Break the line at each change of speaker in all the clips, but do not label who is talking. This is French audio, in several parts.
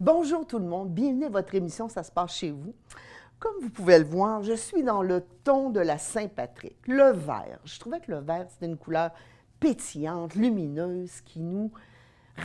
Bonjour tout le monde, bienvenue à votre émission Ça se passe chez vous. Comme vous pouvez le voir, je suis dans le ton de la Saint-Patrick, le vert. Je trouvais que le vert, c'était une couleur pétillante, lumineuse, qui nous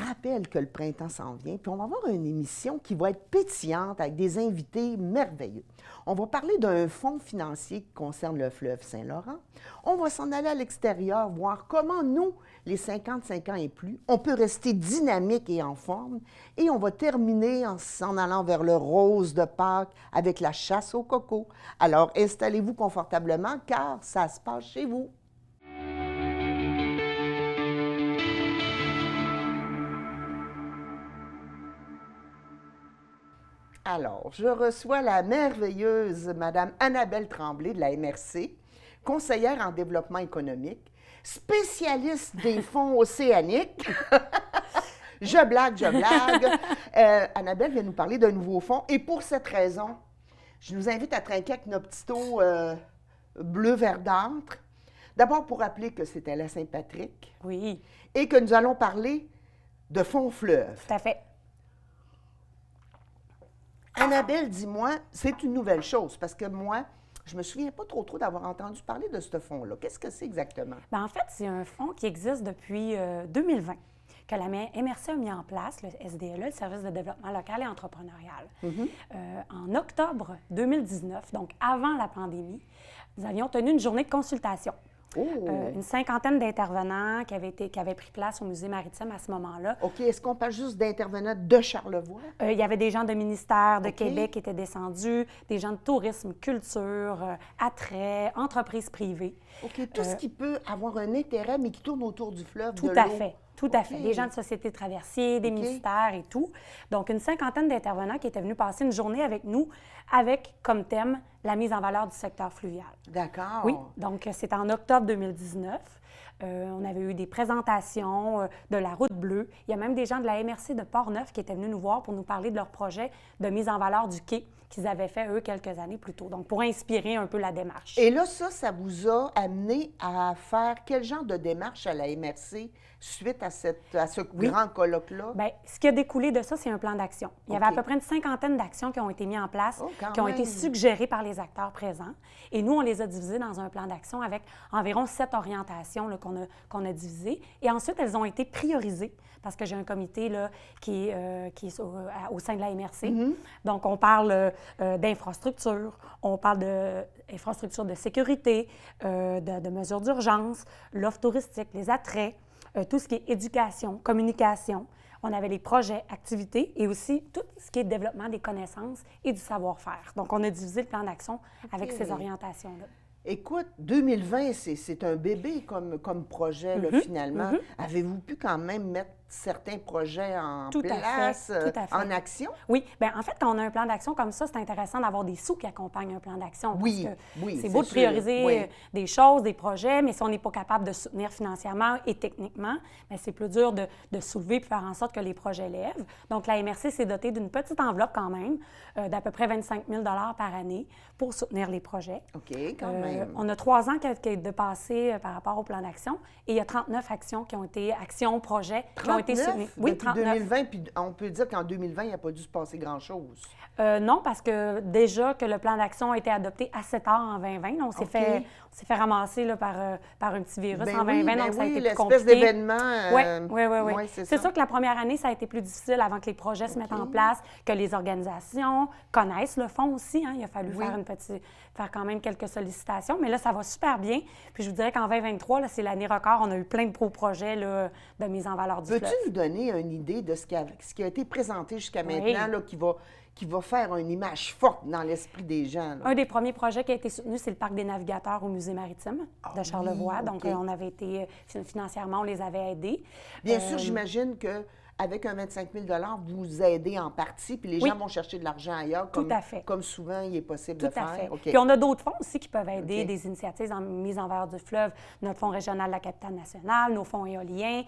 rappelle que le printemps s'en vient. Puis on va avoir une émission qui va être pétillante avec des invités merveilleux. On va parler d'un fonds financier qui concerne le fleuve Saint-Laurent. On va s'en aller à l'extérieur, voir comment nous, les 55 ans et plus, on peut rester dynamique et en forme. Et on va terminer en s'en allant vers le rose de Pâques avec la chasse au coco. Alors installez-vous confortablement car ça se passe chez vous. Alors, je reçois la merveilleuse Madame Annabelle Tremblay de la MRC, conseillère en développement économique, spécialiste des fonds océaniques. Je blague. Annabelle vient nous parler d'un nouveau fonds et pour cette raison, je nous invite à trinquer avec nos petits taux bleu verdâtre. D'abord pour rappeler que c'était la Saint-Patrick.
Oui.
Et que nous allons parler de fonds fleuve.
Tout à fait.
Annabelle, dis-moi, c'est une nouvelle chose parce que moi, je me souviens pas trop d'avoir entendu parler de ce fonds-là. Qu'est-ce que c'est exactement?
Bien, en fait, c'est un fonds qui existe depuis 2020, que la MRC a mis en place, le SDLE, le Service de développement local et entrepreneurial. En octobre 2019, donc avant la pandémie, nous avions tenu une journée de consultation. Une cinquantaine d'intervenants qui avaient pris place au Musée maritime à ce moment-là.
OK. Est-ce qu'on parle juste d'intervenants de Charlevoix?
Il y avait des gens de ministère de Québec qui étaient descendus, des gens de tourisme, culture, attrait, entreprises privées.
OK. Tout ce qui peut avoir un intérêt, mais qui tourne autour du fleuve,
Tout
de
à
l'eau.
fait. Tout à fait. Des gens de sociétés de traversiers, des ministères et tout. Donc, une cinquantaine d'intervenants qui étaient venus passer une journée avec nous avec comme thème la mise en valeur du secteur fluvial.
D'accord.
Oui. Donc, c'était en octobre 2019. On avait eu des présentations de la Route bleue. Il y a même des gens de la MRC de Portneuf qui étaient venus nous voir pour nous parler de leur projet de mise en valeur du quai qu'ils avaient fait, eux, quelques années plus tôt. Donc, pour inspirer un peu la démarche.
Et là, ça vous a amené à faire quel genre de démarche à la MRC suite à ce grand colloque-là?
Bien, ce qui a découlé de ça, c'est un plan d'action. Il y avait à peu près une cinquantaine d'actions qui ont été mises en place, qui ont été suggérées par les acteurs présents. Et nous, on les a divisées dans un plan d'action avec environ 7 orientations là, qu'on a divisées. Et ensuite, elles ont été priorisées parce que j'ai un comité là, qui est au sein de la MRC. Donc, on parle d'infrastructure, on parle d'infrastructure de sécurité, de mesures d'urgence, l'offre touristique, les attraits, tout ce qui est éducation, communication. On avait les projets, activités et aussi tout ce qui est développement des connaissances et du savoir-faire. Donc, on a divisé le plan d'action avec ces orientations-là.
Écoute, 2020, c'est un bébé comme projet, là, finalement. Avez-vous pu quand même mettre certains projets en place, en action?
Oui. Bien, en fait, quand on a un plan d'action comme ça, c'est intéressant d'avoir des sous qui accompagnent un plan d'action.
Oui,
c'est beau de prioriser des choses, des projets, mais si on n'est pas capable de soutenir financièrement et techniquement, bien, c'est plus dur de soulever et faire en sorte que les projets lèvent. Donc, la MRC s'est dotée d'une petite enveloppe quand même, d'à peu près 25 000 par année pour soutenir les projets.
OK, quand même.
On a 3 ans qui est dépassé par rapport au plan d'action et il y a 39 actions qui ont été, actions, projets, qui ont été soutenues.
Oui, depuis 2020, puis on peut dire qu'en 2020, il n'y a pas dû se passer grand-chose.
Non, parce que déjà que le plan d'action a été adopté assez tard en 2020, on s'est fait ramasser là, par un petit virus en 2020, donc ça a été plus compliqué.
L'espèce d'événement.
Oui. C'est sûr que la première année, ça a été plus difficile avant que les projets se mettent en place, que les organisations connaissent le fonds aussi. Il a fallu faire quand même quelques sollicitations, mais là, ça va super bien. Puis je vous dirais qu'en 2023, là, c'est l'année record. On a eu plein de beaux projets là, de mise en valeur du fleuve.
Peux-tu nous donner une idée de ce qui a été présenté jusqu'à maintenant, là, qui va faire une image forte dans l'esprit des gens? Là?
Un des premiers projets qui a été soutenu, c'est le Parc des navigateurs au Musée maritime de Charlevoix. Donc, on avait été, financièrement, on les avait aidés.
Bien sûr, j'imagine que avec un 25 000 vous aidez en partie, puis les gens vont chercher de l'argent ailleurs, comme souvent il est possible de faire.
Tout à fait. Puis on a d'autres fonds aussi qui peuvent aider des initiatives en mise en valeur du fleuve. Notre fonds régional de la capitale nationale, nos fonds éoliens,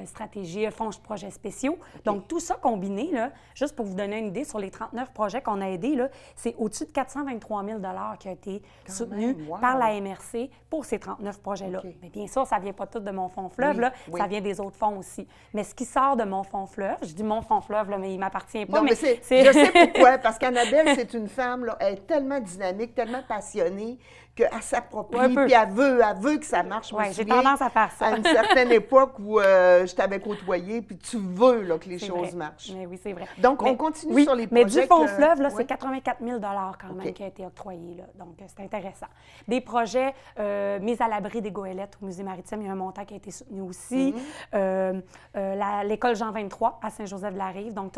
stratégie, fonds projets spéciaux. Donc, tout ça combiné, là, juste pour vous donner une idée, sur les 39 projets qu'on a aidés, là, c'est au-dessus de 423 000 qui a été soutenu par la MRC pour ces 39 projets-là. Mais bien sûr, ça ne vient pas tout de mon fonds fleuve, là, ça vient des autres fonds aussi. Mais ce qui sort de mon fond fleuve. Je dis mon fond fleuve, là, mais il ne m'appartient pas.
Non, mais je sais pourquoi. Parce qu'Annabelle, c'est une femme, là, elle est tellement dynamique, tellement passionnée, qu'elle s'approprie, puis elle veut que ça marche.
Oui, j'ai tendance à faire ça.
À une certaine époque où je t'avais côtoyé, puis tu veux là, que les choses marchent.
Mais oui, c'est vrai.
Donc, on continue sur les projets.
Mais du fond fleuve, là, c'est 84 000 quand même qui a été octroyé. Là. Donc, c'est intéressant. Des projets mis à l'abri des goélettes au Musée maritime, il y a un montant qui a été soutenu aussi. L'école Jean 23 à Saint-Joseph-de-la-Rive. Donc,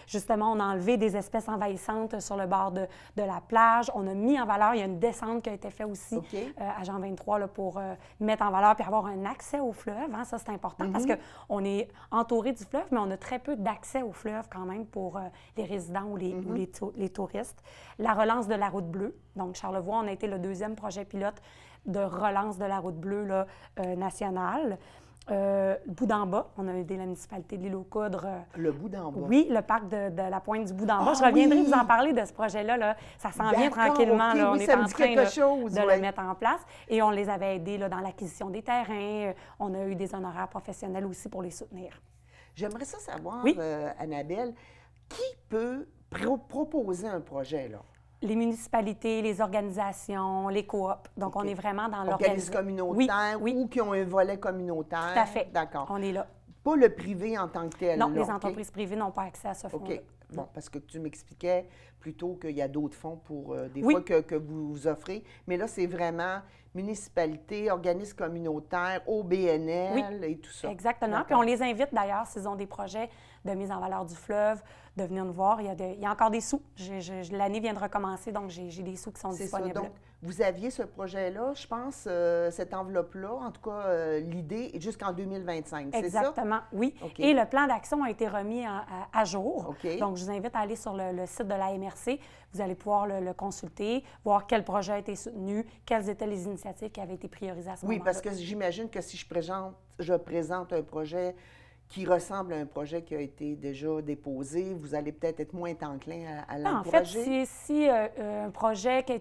justement, on a enlevé des espèces envahissantes sur le bord de la plage. On a mis en valeur, il y a une descente qui a été faite aussi à Jean 23 là, pour mettre en valeur puis avoir un accès au fleuve. Hein, ça, c'est important parce qu'on est entouré du fleuve, mais on a très peu d'accès au fleuve quand même pour les résidents ou les touristes. La relance de la route bleue. Donc, Charlevoix, on a été le 2e projet pilote de relance de la route bleue là, nationale. Bout d'en bas, on a aidé la municipalité de l'île aux Coudres.
Le bout d'en bas?
Oui, le parc de la Pointe du bout d'en bas. Je reviendrai vous en parler de ce projet-là. Là. Ça s'en vient tranquillement. Là. On est en train de le mettre en place. Et on les avait aidés là, dans l'acquisition des terrains. On a eu des honoraires professionnels aussi pour les soutenir.
J'aimerais ça savoir, Annabelle, qui peut proposer un projet, là?
Les municipalités, les organisations, les coops. Donc, on est vraiment dans
l'organisme communautaire ou qui ont un volet communautaire.
Tout à fait.
D'accord.
On est là.
Pas le privé en tant que tel.
Non, les entreprises privées n'ont pas accès à ce fonds-là.
OK. Bon, parce que tu m'expliquais plutôt qu'il y a d'autres fonds pour des fois que vous offrez. Mais là, c'est vraiment municipalité, organismes communautaires, OBNL et tout ça.
Exactement. Puis on les invite d'ailleurs, s'ils ont des projets de mise en valeur du fleuve, de venir nous voir. Il y a encore des sous. L'année vient de recommencer, donc j'ai des sous qui sont disponibles.
Ça. Donc, vous aviez ce projet-là, je pense, cette enveloppe-là, en tout cas, l'idée jusqu'en 2025, c'est ça?
Exactement, oui. Et le plan d'action a été remis à jour. Donc, je vous invite à aller sur le site de la MRC. Vous allez pouvoir le consulter, voir quel projet a été soutenu, quelles étaient les initiatives qui avaient été priorisées à ce moment-là.
Oui, parce que j'imagine que si je présente un projet qui ressemble à un projet qui a été déjà déposé, vous allez peut-être être moins enclin à l'encourager?
En fait, si un projet qui a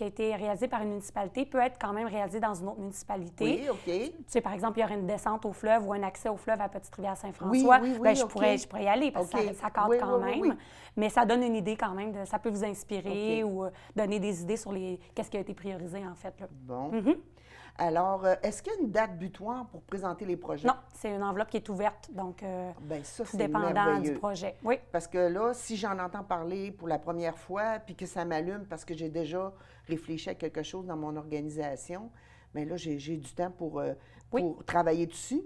été réalisé par une municipalité peut être quand même réalisé dans une autre municipalité.
Oui, OK.
Tu sais, par exemple, il y aurait une descente au fleuve ou un accès au fleuve à Petite-Rivière-Saint-François. Je pourrais y aller parce que ça cadre quand même. Mais ça donne une idée quand même. Ça peut vous inspirer ou donner des idées sur qu'est-ce qui a été priorisé, en fait. Là.
Bon. Alors, est-ce qu'il y a une date butoir pour présenter les projets?
Non, c'est une enveloppe qui est ouverte, donc
ça,
tout dépendant du projet. Oui.
Parce que là, si j'en entends parler pour la première fois, puis que ça m'allume parce que j'ai déjà réfléchi à quelque chose dans mon organisation, bien là, j'ai du temps pour travailler dessus.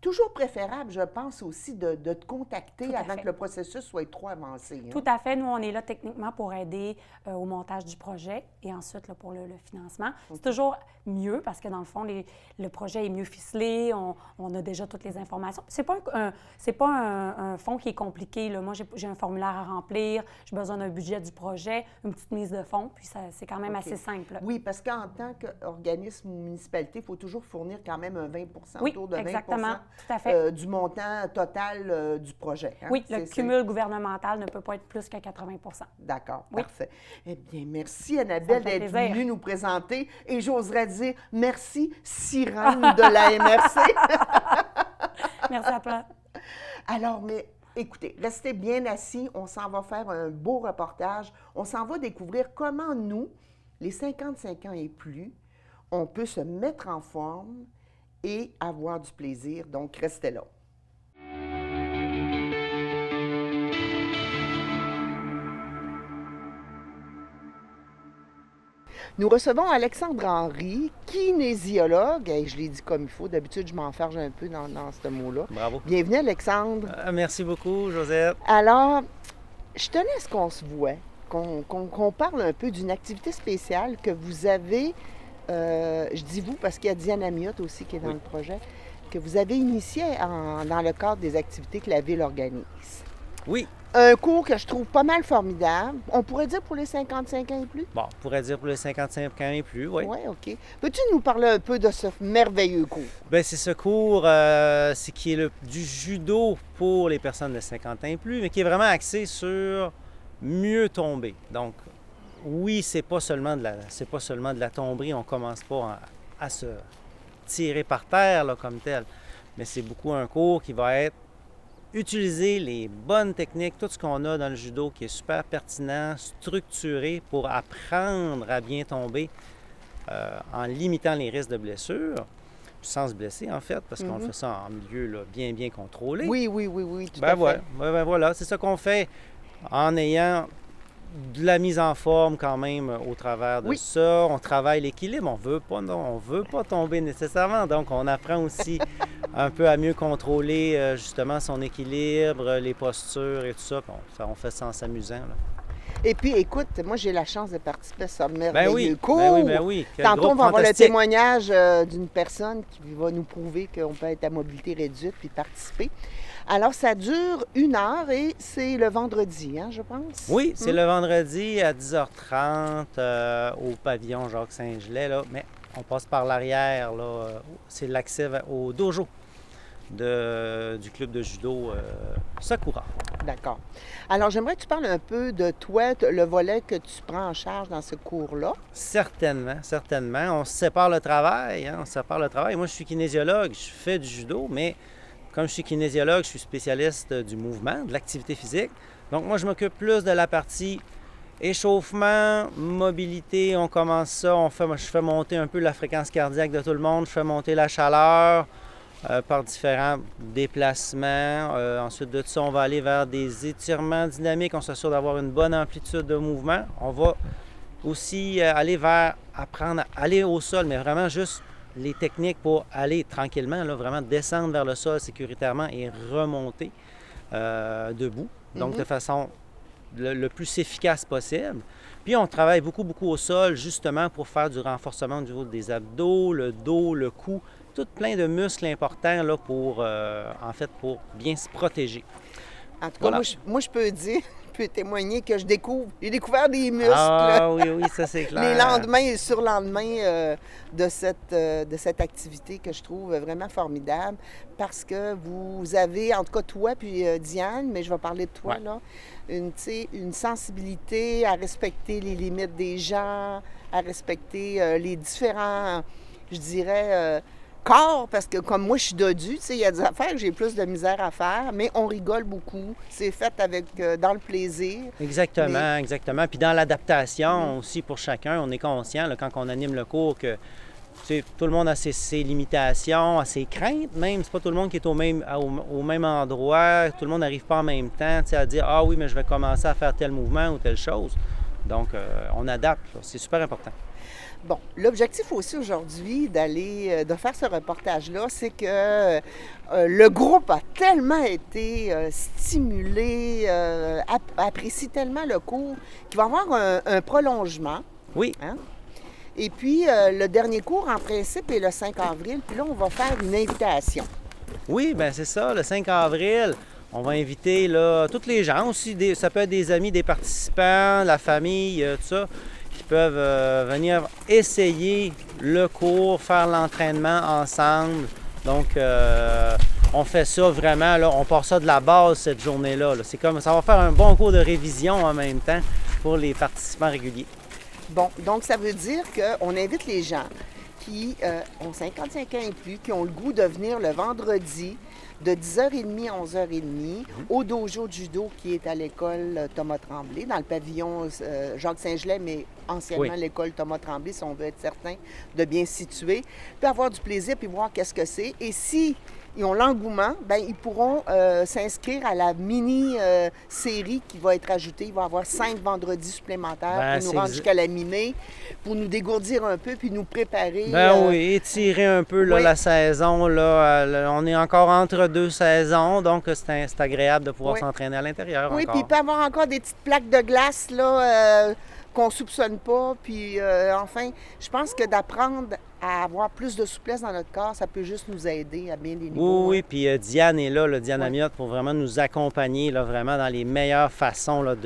Toujours préférable, je pense aussi, de te contacter avant que le processus soit trop avancé. Hein?
Tout à fait. Nous, on est là techniquement pour aider au montage du projet et ensuite là, pour le financement. C'est toujours mieux parce que, dans le fond, le projet est mieux ficelé, on a déjà toutes les informations. C'est pas un fonds qui est compliqué. Là. Moi, j'ai un formulaire à remplir, j'ai besoin d'un budget du projet, une petite mise de fonds, puis c'est quand même assez simple. Là.
Oui, parce qu'en tant qu'organisme ou municipalité, il faut toujours fournir quand même un 20 autour de 20
exactement. Tout à fait.
Du montant total du projet. Hein?
Oui, le cumul gouvernemental ne peut pas être plus que 80
D'accord, parfait. Eh bien, merci Annabelle d'être venue nous présenter et j'oserais dire merci sirène de la MRC.
Merci à toi.
Alors, mais écoutez, restez bien assis, on s'en va faire un beau reportage, on s'en va découvrir comment nous, les 55 ans et plus, on peut se mettre en forme et avoir du plaisir. Donc, restez là. Nous recevons Alexandre Henry, kinésiologue. Et je l'ai dit comme il faut. D'habitude, je m'enfarge un peu dans ce mot-là.
Bravo.
Bienvenue, Alexandre.
Merci beaucoup, Josette.
Alors, je tenais à ce qu'on se voit, qu'on parle un peu d'une activité spéciale que vous avez, je dis vous parce qu'il y a Diane Amiotte aussi qui est dans le projet, que vous avez initié dans le cadre des activités que la Ville organise.
Oui.
Un cours que je trouve pas mal formidable. On pourrait dire pour les 55 ans et plus?
Bon, on pourrait dire pour les 55 ans et plus, oui.
Oui, OK. Peux-tu nous parler un peu de ce merveilleux cours?
Bien, c'est ce cours qui est du judo pour les personnes de 50 ans et plus, mais qui est vraiment axé sur mieux tomber. Donc, oui, c'est pas seulement de la tomberie, on commence pas à se tirer par terre là, comme tel, mais c'est beaucoup un cours qui va être utiliser les bonnes techniques, tout ce qu'on a dans le judo qui est super pertinent, structuré pour apprendre à bien tomber en limitant les risques de blessures, sans se blesser en fait, parce qu'on fait ça en milieu là, bien contrôlé.
Oui, tout à fait.
Voilà, c'est ça qu'on fait en ayant de la mise en forme quand même au travers de ça. On travaille l'équilibre. On veut pas tomber nécessairement. Donc, on apprend aussi un peu à mieux contrôler justement son équilibre, les postures et tout ça. On fait ça en s'amusant. Là.
Et puis, écoute, moi, j'ai la chance de participer à ce merveilleux cours.
Ben oui.
Tantôt, on va avoir le témoignage d'une personne qui va nous prouver qu'on peut être à mobilité réduite puis participer. Alors, ça dure 1 heure et c'est le vendredi, hein, je pense?
Oui, c'est le vendredi à 10h30 au pavillon Jacques-Saint-Gelais, là. Mais on passe par l'arrière, là. C'est l'accès au dojo du club de judo Sakura.
D'accord. Alors, j'aimerais que tu parles un peu de toi, le volet que tu prends en charge dans ce cours-là.
Certainement. On se sépare le travail, Moi, je suis kinésiologue, je fais du judo, mais comme je suis kinésiologue, je suis spécialiste du mouvement, de l'activité physique. Donc, moi, je m'occupe plus de la partie échauffement, mobilité. On commence ça, je fais monter un peu la fréquence cardiaque de tout le monde, je fais monter la chaleur par différents déplacements. Ensuite de ça, on va aller vers des étirements dynamiques. On s'assure d'avoir une bonne amplitude de mouvement. On va aussi aller vers apprendre à aller au sol, mais vraiment juste les techniques pour aller tranquillement, là, vraiment descendre vers le sol sécuritairement et remonter debout, donc de façon le plus efficace possible. Puis on travaille beaucoup au sol justement pour faire du renforcement au niveau des abdos, le dos, le cou, tout plein de muscles importants là, pour bien se protéger.
En tout cas, voilà. moi, je peux témoigner que j'ai découvert des muscles.
Ah oui, ça c'est clair.
Les lendemains et surlendemains de cette activité que je trouve vraiment formidable parce que vous avez, en tout cas toi puis Diane, mais je vais parler de toi, là, une sensibilité à respecter les limites des gens, à respecter les différents, je dirais, corps, parce que comme moi, je suis dodue, tu sais, il y a des affaires que j'ai plus de misère à faire, mais on rigole beaucoup. C'est fait dans le plaisir.
Exactement. Puis dans l'adaptation aussi pour chacun, on est conscient, là, quand on anime le cours, que tout le monde a ses limitations, a ses craintes même. C'est pas tout le monde qui est au même endroit. Tout le monde n'arrive pas en même temps à dire « Ah oui, mais je vais commencer à faire tel mouvement ou telle chose. » Donc, on adapte. Là. C'est super important.
Bon, l'objectif aussi aujourd'hui de faire ce reportage-là, c'est que le groupe a tellement été stimulé, apprécie tellement le cours qu'il va y avoir un prolongement.
Oui.
Hein? Et puis, le dernier cours, en principe, est le 5 avril. Puis là, on va faire une invitation.
Oui, bien c'est ça, le 5 avril. On va inviter là, tous les gens aussi, ça peut être des amis, des participants, la famille, tout ça, qui peuvent venir essayer le cours, faire l'entraînement ensemble. Donc, on fait ça vraiment, là, on part ça de la base cette journée-là. Là. C'est comme, ça va faire un bon cours de révision en même temps pour les participants réguliers.
Bon, donc ça veut dire qu'on invite les gens qui ont 55 ans et plus, qui ont le goût de venir le vendredi de 10h30 à 11h30 au dojo de judo qui est à l'école Thomas Tremblay, dans le pavillon Jacques-Saint-Gelais, mais anciennement l'école Thomas Tremblay, si on veut être certain de bien situer, puis avoir du plaisir, puis voir qu'est-ce que c'est. Et si ils ont l'engouement, bien, ils pourront s'inscrire à la mini-série qui va être ajoutée. Il va y avoir 5 vendredis supplémentaires pour nous rendre jusqu'à la mi-mai, pour nous dégourdir un peu puis nous préparer.
Oui, étirer un peu là, la saison. Là, on est encore entre 2 saisons, donc c'est agréable de pouvoir s'entraîner à l'intérieur.
Oui, puis il peut y avoir encore des petites plaques de glace là, qu'on ne soupçonne pas. Puis enfin, je pense que d'apprendre à avoir plus de souplesse dans notre corps, ça peut juste nous aider à bien des niveaux.
Oui, puis Diane est là, Diane Amiotte, pour vraiment nous accompagner là, vraiment dans les meilleures façons là,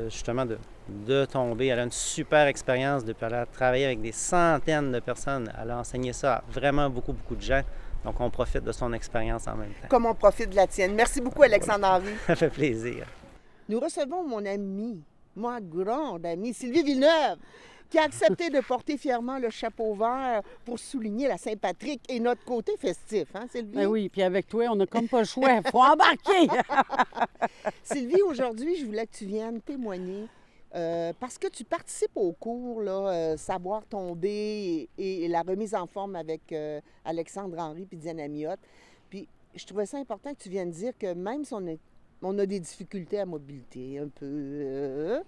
justement de tomber. Elle a une super expérience depuis elle a travaillé avec des centaines de personnes. Elle a enseigné ça à vraiment beaucoup de gens. Donc, on profite de son expérience en même temps.
Comme on profite de la tienne. Merci beaucoup, Alexandre-Henri.
Ça fait plaisir.
Nous recevons mon amie, ma grande amie, Sylvie Villeneuve. qui a accepté de porter fièrement le chapeau vert pour souligner la Saint-Patrick et notre côté festif, hein, Sylvie?
Ben oui, puis avec toi, on n'a comme pas le choix. Faut embarquer!
Sylvie, aujourd'hui, je voulais que tu viennes témoigner parce que tu participes au cours Savoir tomber et la remise en forme avec Alexandre Henry et Diane Amiotte. Puis je trouvais ça important que tu viennes dire que même si on a des difficultés à mobilité un peu,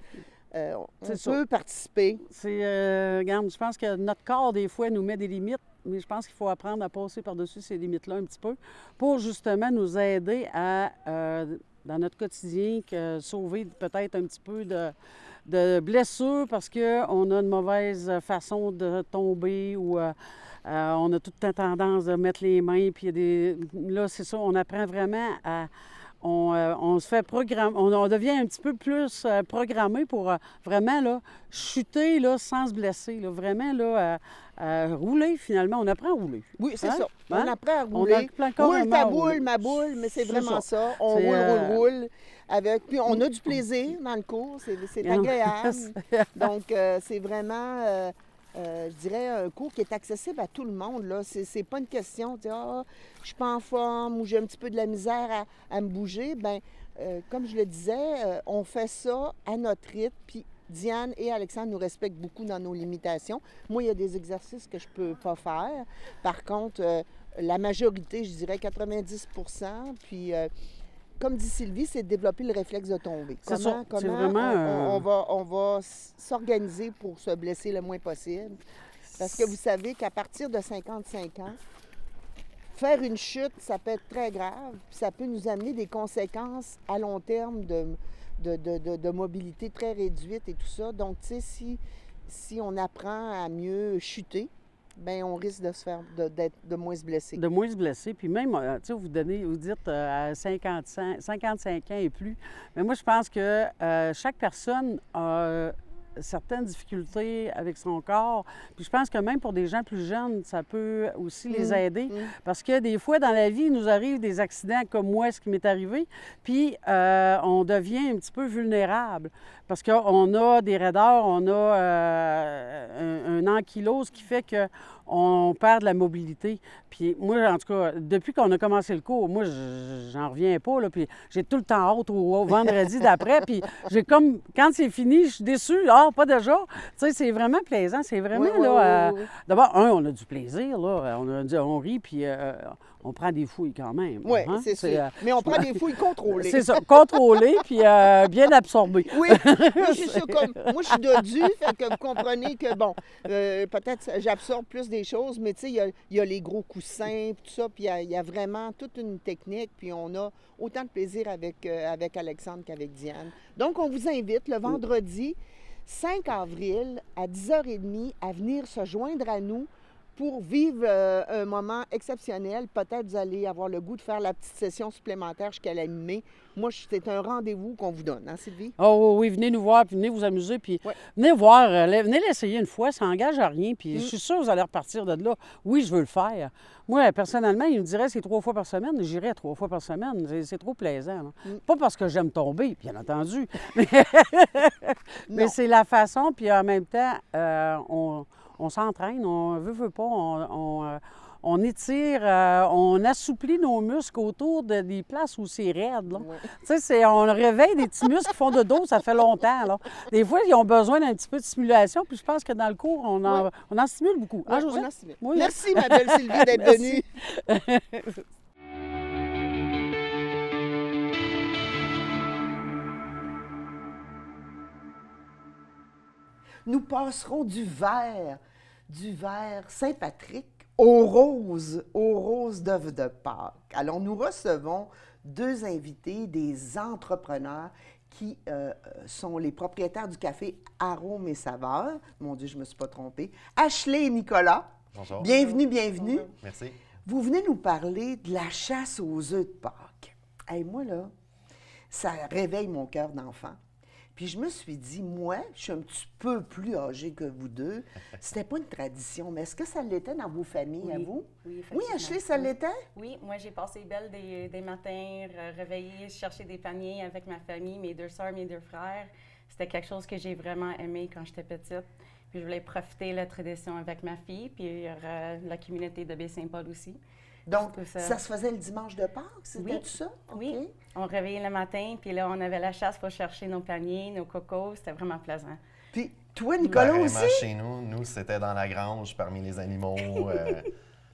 on peut participer.
Regarde, je pense que notre corps, des fois, nous met des limites, mais je pense qu'il faut apprendre à passer par-dessus ces limites-là un petit peu pour justement nous aider à, dans notre quotidien, sauver peut-être un petit peu de blessures parce qu'on a une mauvaise façon de tomber ou on a toute la tendance de mettre les mains. Puis là, c'est ça, on apprend vraiment à... On se fait programmer, on devient un petit peu plus programmé pour vraiment là, chuter là, sans se blesser. Là, vraiment là, rouler finalement. On apprend à rouler.
Oui, c'est
hein?
ça.
Hein?
On apprend à rouler. Roule ta boule, ma boule, mais c'est vraiment ça. On roule. Puis on a du plaisir dans le cours. C'est agréable. Donc, c'est vraiment... je dirais, un cours qui est accessible à tout le monde. Là. C'est pas une question de dire « Ah, je suis pas en forme » ou « j'ai un petit peu de la misère à me bouger ». Bien, comme je le disais, on fait ça à notre rythme. Puis Diane et Alexandre nous respectent beaucoup dans nos limitations. Moi, il y a des exercices que je peux pas faire. Par contre, la majorité, je dirais 90 %. Puis... comme dit Sylvie, c'est de développer le réflexe de tomber. Comment on va s'organiser pour se blesser le moins possible? Parce que vous savez qu'à partir de 55 ans, faire une chute, ça peut être très grave. Puis ça peut nous amener des conséquences à long terme de mobilité très réduite et tout ça. Donc, tu sais, si on apprend à mieux chuter, bien, on risque de moins se blesser.
De moins se blesser. Puis même, tu sais, vous dites à 55 ans et plus. Mais moi, je pense que chaque personne a certaines difficultés avec son corps. Puis je pense que même pour des gens plus jeunes, ça peut aussi les aider. Parce que des fois, dans la vie, il nous arrive des accidents comme moi, ce qui m'est arrivé. Puis on devient un petit peu vulnérable. Parce qu'on a des raideurs, on a un ankylose qui fait qu'on perd de la mobilité. Puis moi, en tout cas, depuis qu'on a commencé le cours, moi, j'en reviens pas. Là, puis j'ai tout le temps hâte au vendredi d'après. Puis j'ai comme, quand c'est fini, je suis déçue. Ah, pas déjà. Tu sais, c'est vraiment plaisant. C'est vraiment, oui. D'abord, on a du plaisir, là. On rit, puis on prend des fouilles quand même.
Oui, hein? C'est sûr. Mais on prend des fouilles contrôlées.
C'est ça, contrôlées, puis bien absorbées.
Oui, moi, je suis dodue, fait que vous comprenez que, bon, peut-être j'absorbe plus des choses, mais tu sais, il y a les gros coussins, tout ça, puis il y a vraiment toute une technique, puis on a autant de plaisir avec Alexandre qu'avec Diane. Donc, on vous invite le vendredi 5 avril à 10h30 à venir se joindre à nous pour vivre un moment exceptionnel. Peut-être vous allez avoir le goût de faire la petite session supplémentaire jusqu'à la mi-mai. Moi, c'est un rendez-vous qu'on vous donne, hein, Sylvie?
Oh oui, venez nous voir, puis venez vous amuser, puis venez voir, venez l'essayer une fois, ça n'engage à rien, puis je suis sûre que vous allez repartir de là. Oui, je veux le faire. Moi, personnellement, il me dirait c'est 3 fois par semaine, j'irais 3 fois par semaine. C'est trop plaisant. Pas parce que j'aime tomber, bien entendu, mais c'est la façon, puis en même temps, on s'entraîne, on veut pas, on étire, on assouplit nos muscles autour des places où c'est raide. Tu sais, on réveille des petits muscles qui font de dos, ça fait longtemps. Là. Des fois, ils ont besoin d'un petit peu de stimulation, puis je pense que dans le cours, on en stimule beaucoup. Hein, Josée?
On en stimule. Oui. Merci, ma belle Sylvie, d'être venue. Nous passerons du vert Saint-Patrick aux roses d'œufs de Pâques. Alors, nous recevons 2 invités, des entrepreneurs qui sont les propriétaires du café Arômes et Saveurs. Mon Dieu, je ne me suis pas trompée. Ashley et Nicolas.
Bonjour.
Bienvenue.
Bonjour. Merci.
Vous venez nous parler de la chasse aux œufs de Pâques. Hey, moi, là, ça réveille mon cœur d'enfant. Puis je me suis dit, moi, je suis un petit peu plus âgée que vous deux. C'était pas une tradition, mais est-ce que ça l'était dans vos familles, à vous?
Oui, effectivement.
Oui, Ashley, ça l'était?
Oui, moi, j'ai passé belle des matins, réveillée, chercher des paniers avec ma famille, mes 2 sœurs, mes 2 frères. C'était quelque chose que j'ai vraiment aimé quand j'étais petite. Puis je voulais profiter de la tradition avec ma fille, puis la communauté de Baie-Saint-Paul aussi.
Donc, ça se faisait le dimanche de Pâques, c'était tout ça?
Oui.
OK.
On réveillait le matin, puis là, on avait la chasse pour chercher nos paniers, nos cocos. C'était vraiment plaisant.
Puis toi, Nicolas
Vraiment,
aussi?
chez nous, c'était dans la grange, parmi les animaux.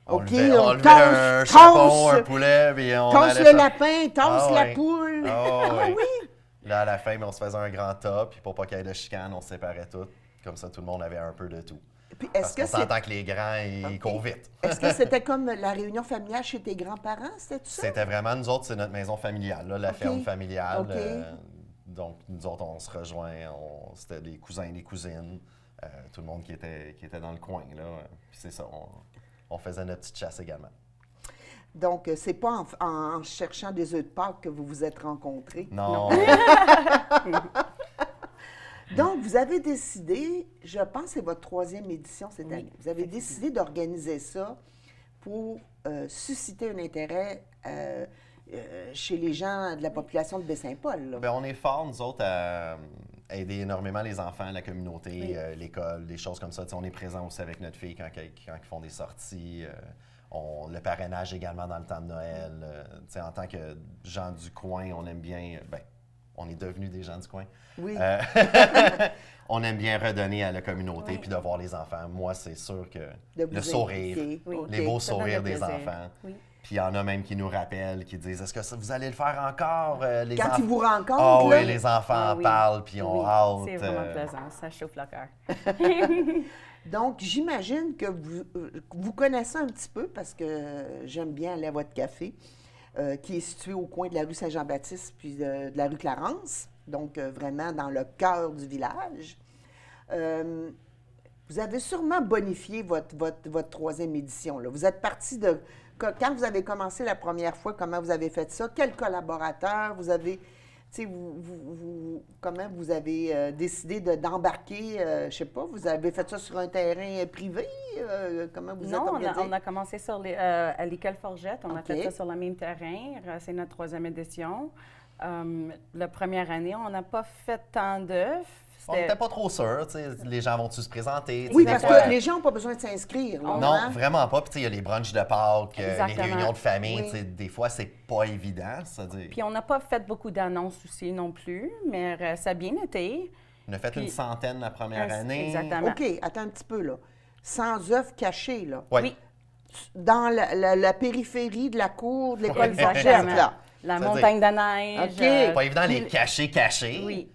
On
OK,
levait
on
un
tasse,
chapon, un poulet, puis on
tasse
allait
le lapin, tasse
Ah
la
ouais.
poule.
Ah oui. Là, à la fin, on se faisait un grand tas, puis pour pas qu'il y ait de chicane, on se séparait tout. Comme ça, tout le monde avait un peu de tout.
Puis
Parce qu'on s'entend que les grands, ils
OK.
courent vite.
Est-ce que c'était comme la réunion familiale chez tes grands-parents? C'était tout ça?
C'était vraiment, nous autres, c'est notre maison familiale, là, la
OK.
ferme familiale.
OK.
Donc, nous autres, on se rejoint, c'était des cousins et des cousines, tout le monde qui était dans le coin, là. Puis c'est ça, on faisait notre petite chasse également.
Donc, c'est pas en cherchant des œufs de Pâques que vous vous êtes rencontrés.
Non.
Donc, vous avez décidé, je pense que c'est votre 3e édition cette année, vous avez décidé d'organiser ça pour susciter un intérêt chez les gens de la population de Baie-Saint-Paul. là.
Bien, on est forts, nous autres, à aider énormément les enfants, la communauté, l'école, des choses comme ça. Tu sais, on est présent aussi avec notre fille quand ils font des sorties. Le parrainage également dans le temps de Noël. Tu sais, en tant que gens du coin, on aime bien... Bien, on est devenus des gens du coin.
Oui.
On aime bien redonner à la communauté puis de voir les enfants. Moi, c'est sûr que
De vous
le sourire,
impliquer.
Oui.
OK.
les beaux
Ça donne
sourires
le
des
plaisir.
enfants.
Oui.
Puis il y en a même qui nous rappellent, qui disent « Est-ce que vous allez le faire encore? Les
Quand
enfants?
ils vous rencontrent,
Ah
là?
oui, les enfants
Ah
en
oui.
parlent, puis ont
Oui,
hâte.
c'est vraiment plaisant. Ça chauffe le cœur.
Donc, j'imagine que vous connaissez un petit peu, parce que j'aime bien aller à votre café, qui est situé au coin de la rue Saint-Jean-Baptiste puis de la rue Clarence, donc vraiment dans le cœur du village. Vous avez sûrement bonifié votre 3e édition, là. Vous êtes parti de... Quand vous avez commencé la première fois, comment vous avez fait ça? Quels collaborateurs vous avez... Tu sais, comment vous avez décidé d'embarquer, je sais pas, vous avez fait ça sur un terrain privé? Comment vous êtes
Non,
organisé?
on a commencé à l'école Forgette. On a
OK.
fait ça sur le même terrain. C'est notre 3e édition. La première année, on n'a pas fait tant d'œufs.
On n'était pas trop sûrs, tu sais, les gens vont-tu se présenter? tu sais,
Oui,
des
parce
fois-
que les gens n'ont pas besoin de s'inscrire. là,
Non,
hein?
vraiment pas. Puis tu sais, il y a les brunchs de Pâques, les
Exactement.
réunions de famille,
Oui.
tu sais, des fois, c'est pas évident, c'est-à-dire...
Puis on n'a pas fait beaucoup d'annonces aussi non plus, mais ça a bien été.
On a fait
Puis-
une centaine la première année.
Exactement.
OK, attends un petit peu, là. Sans œufs cachés, là.
Ouais.
Oui.
Dans la périphérie de la cour de l'école
Exactement.
Forgette, là.
La
C'est-à-dire-
montagne de neige.
OK.
Pas évident de les cacher.
Oui.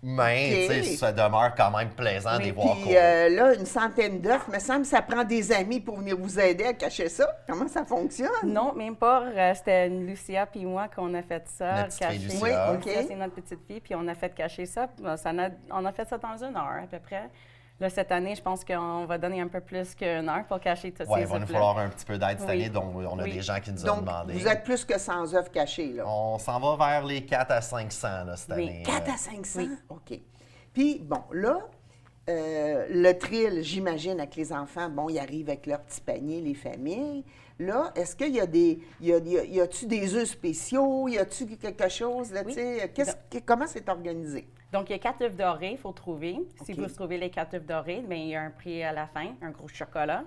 Mais,
OK.
tu sais, ça demeure quand même plaisant de les voir
Puis
courir.
là, une centaine d'œufs, me semble que ça prend des amis pour venir vous aider à cacher ça. Comment ça fonctionne?
Non, même pas. C'était Lucia puis moi qu'on a fait ça,
Notre petite fille
caché.
Lucia.
Oui, OK.
Ça, c'est notre petite fille, puis on a fait cacher ça. On a fait ça dans 1 heure à peu près. Là, cette année, je pense qu'on va donner un peu plus qu'1 heure pour cacher toutes
Ouais,
ces
il va nous
œufs-là.
falloir un petit peu d'aide cette
Oui.
année, donc on a
Oui.
des gens qui nous ont
Donc,
demandé.
vous êtes plus que 100 œufs cachés, là.
On s'en va vers les 4 à 500 là, cette
Oui.
année.
4 à 500? OK. Puis, bon, là, le thrill, j'imagine, avec les enfants, bon, ils arrivent avec leur petit panier, les familles. Là, est-ce qu'il y a des... Y a-tu des œufs spéciaux? Y a-tu quelque chose, là,
Oui.
tu sais? Comment c'est organisé?
Donc, il y a 4 œufs dorés, il faut trouver. Si
OK.
vous trouvez les 4 œufs dorés, bien, il y a un prix à la fin, un gros chocolat.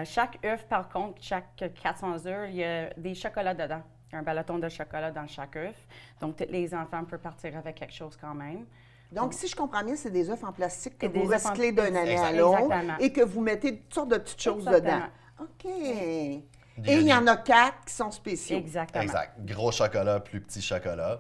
Chaque œuf, par contre, chaque 400 œufs, il y a des chocolats dedans. Il y a un balaton de chocolat dans chaque œuf. Donc, tous les enfants peuvent partir avec quelque chose quand même.
Donc, si je comprends bien, c'est des œufs en plastique que
Et
vous
des œufs en-
recyclez d'une année à
Exact.
l'autre
Exactement.
et que vous mettez toutes sortes de petites choses
Exactement.
dedans. OK. Et il y en a 4 qui sont spéciaux.
Exactement.
Exact. Gros chocolat, plus petit chocolat.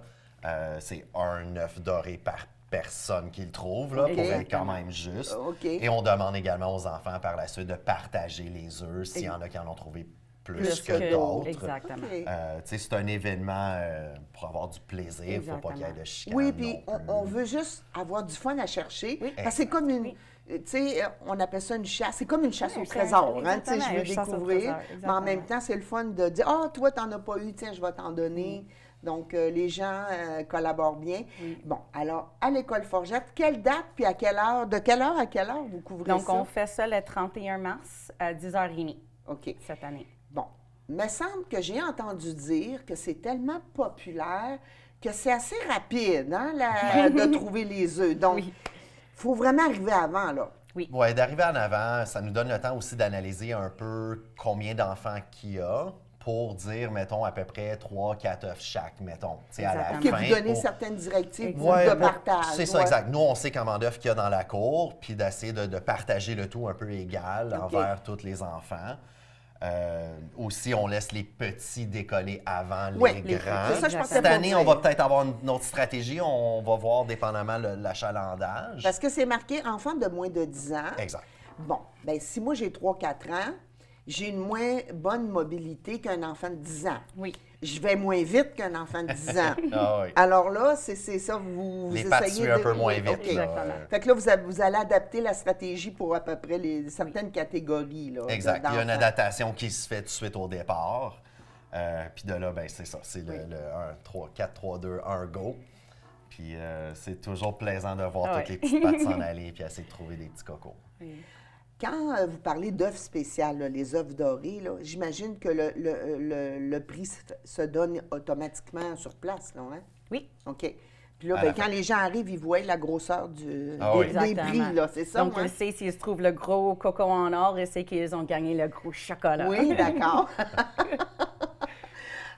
C'est un œuf doré par personne qui le trouve, là, pour être quand même juste.
OK.
Et on demande également aux enfants par la suite de partager les œufs s'il y en a qui en ont trouvé plus que d'autres.
Exactement.
OK.
Tu sais, c'est un événement pour avoir du plaisir, il ne faut pas qu'il y ait de chicane.
Oui, puis
non plus.
on veut juste avoir du fun à chercher.
Oui.
Parce que c'est comme une...
Oui.
Tu sais, on appelle ça une chasse. C'est comme une chasse
Oui,
au
c'est
trésor. Hein, tu sais,
exactement,
je veux
une chasse au
découvrir.
trésor,
Mais en
exactement.
même temps, c'est le fun de dire « Ah, toi, t'en as pas eu, tiens, je vais t'en donner. Donc, les gens collaborent bien. Bon, alors, à l'École Forgette, quelle date puis à quelle heure? De quelle heure à quelle heure vous couvrez
Donc,
ça?
on fait ça le 31 mars à 10h30
OK.
cette année.
Bon, me semble que j'ai entendu dire que c'est tellement populaire que c'est assez rapide, hein, de trouver les œufs. Donc, il
Oui.
faut vraiment arriver avant, là.
Oui.
Ouais, d'arriver en avant, ça nous donne le temps aussi d'analyser un peu combien d'enfants qu'il y a pour dire, mettons, à peu près 3-4 œufs chaque, mettons. Tu sais, à la
Exactement.
Que
fin.
vous donnez
pour-
certaines directives
Ouais,
de
pour-
partage.
C'est ça,
ouais.
exact. Nous, on sait comment d'œufs qu'il y a dans la cour, puis d'essayer de partager le tout un peu égal
OK.
envers tous les enfants. Aussi, on laisse les petits décoller avant
Oui,
les grands.
c'est ça, je pensais
Cette
pas
année,
dire.
on va peut-être avoir une autre stratégie. On va voir dépendamment l'achalandage.
Parce que c'est marqué enfant de moins de 10 ans.
Exact.
Bon, bien, si moi j'ai 3-4 ans, j'ai une moins bonne mobilité qu'un enfant de 10 ans.
Oui.
Je vais moins vite qu'un enfant de 10 ans.
Ah oui.
Alors là, c'est ça, vous
Les
essayez
pattes suivent un peu moins
oui,
vite.
OK.
là.
Exactement.
Fait que là, vous allez adapter la stratégie pour à peu près certaines catégories. Là,
Exact. Il y a une
d'enfants.
adaptation qui se fait tout de suite au départ. Puis de là, ben c'est ça. C'est le 1, 3, 4, 3, 2, 1, go. Puis c'est toujours plaisant de voir
Ouais.
toutes les petites pattes s'en aller puis essayer de trouver des petits cocos.
Quand vous parlez d'œufs spéciales, là, les œufs dorés, là, j'imagine que le prix se donne automatiquement sur place, là, hein?
Oui.
OK. Puis là,
À
ben,
la
quand
fin.
les gens arrivent, ils voient la grosseur
Ah
des,
oui.
des
Exactement.
prix, là, c'est ça?
Donc,
hein?
on sait s'ils se trouvent le gros coco en or et c'est qu'ils ont gagné le gros chocolat.
Oui, d'accord.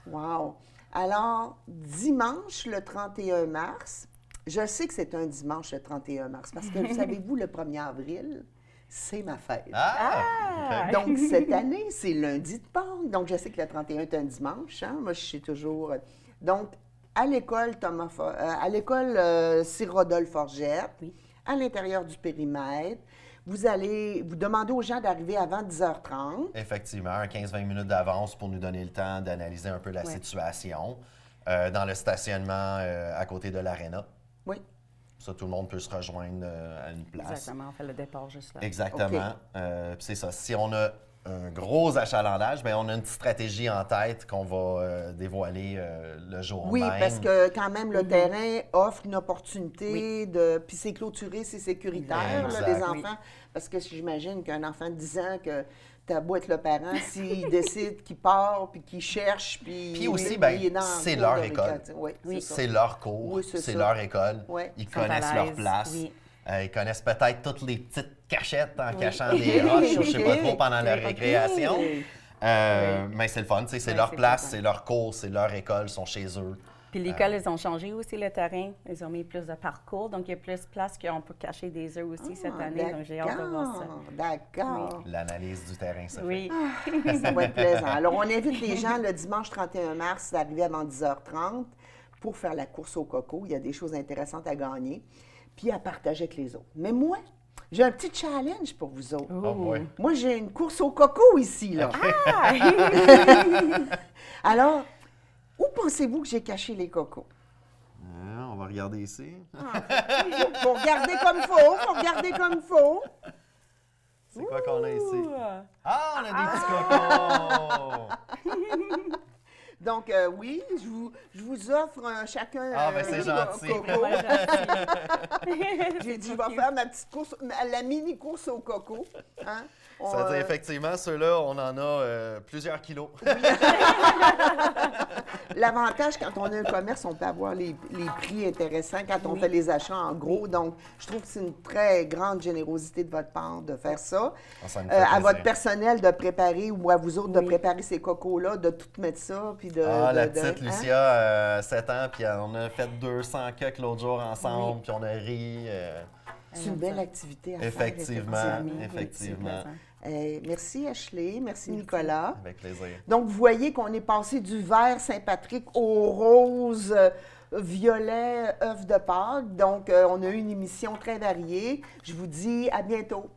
Wow. Alors, dimanche, le 31 mars, je sais que c'est un dimanche, le 31 mars, parce que, savez-vous, le 1er avril, c'est ma fête.
Ah!
Donc, cette année, c'est lundi de Pâques. Donc, je sais que le 31 est un dimanche. Hein? Moi, je suis toujours... Donc, à l'école Sir Rodolphe Forgette,
Oui.
à l'intérieur du périmètre, vous demandez aux gens d'arriver avant 10h30.
Effectivement, un 15-20 minutes d'avance pour nous donner le temps d'analyser un peu la
Ouais.
situation. Dans le stationnement à côté de l'aréna.
Oui.
Ça, tout le monde peut se rejoindre à une place.
Exactement, on fait le départ juste là.
Exactement. Puis c'est ça. Si on a un gros achalandage, bien, on a une petite stratégie en tête qu'on va dévoiler le jour
Oui,
même.
parce que quand même, le terrain offre une opportunité de... Puis c'est clôturé, c'est sécuritaire, là,
Exact.
les
Oui.
enfants. Parce que j'imagine qu'un enfant de 10 ans, que t'as beau être le parent, s'il décide qu'il part, puis qu'il cherche,
Puis aussi, ben,
il est dans
c'est
le
leur
cours de
école.
récréation. Oui,
Oui.
c'est ça.
C'est leur cours,
Oui, c'est
c'est
ça.
leur école.
Ouais.
Ils
Ils sont à
connaissent leur
l'aise,
place.
oui.
Ils connaissent peut-être toutes les petites cachettes en cachant des roches, ou je sais pas trop, pendant leur
OK.
récréation. Mais c'est le fun, tu sais, c'est
Ouais,
leur
c'est
place,
plaisant.
c'est leur cours, c'est leur école, ils sont chez eux.
Puis l'école, ils ont changé aussi le terrain. Ils ont mis plus de parcours. Donc, il y a plus de place qu'on peut cacher des œufs aussi cette année. Donc, j'ai hâte de voir ça.
D'accord.
L'analyse du terrain se
Oui.
Ça va être plaisant. Alors, on invite les gens le dimanche 31 mars d'arriver avant 10h30 pour faire la course au coco. Il y a des choses intéressantes à gagner, puis à partager avec les autres. Mais moi, j'ai un petit challenge pour vous autres.
fait. Oh boy.
Moi, j'ai une course au coco ici, là. Alors, où pensez-vous que j'ai caché les cocos?
On va regarder ici.
Faut regarder comme il faut, faut regarder comme il faut.
C'est quoi qu'on a ici? Ah, on a des petits cocos!
Donc, oui, je vous offre chacun
Ah, ben,
un
c'est gentil.
coco.
Ouais, gentil.
J'ai dit, je vais faire ma petite course, la mini course au coco. Hein? On,
Ça veut dire, effectivement, ceux-là, on en a plusieurs kilos.
L'avantage, quand on a un commerce, on peut avoir les prix intéressants quand on fait les achats en gros. Donc, je trouve que c'est une très grande générosité de votre part de faire ça.
Ça me fait
À
plaisir.
votre personnel de préparer ou à vous autres de préparer ces cocos-là, de tout mettre ça. Puis de,
Ah, la
de-
petite
hein?
Lucia, 7 ans, puis on a fait 200 cucks l'autre jour ensemble, puis on a ri.
C'est une belle activité à
Effectivement,
faire,
effectivement.
merci Ashley, merci Nicolas.
Avec plaisir.
Donc, vous voyez qu'on est passé du vert Saint-Patrick au rose violet œuf de Pâques. Donc, on a eu une émission très variée. Je vous dis à bientôt.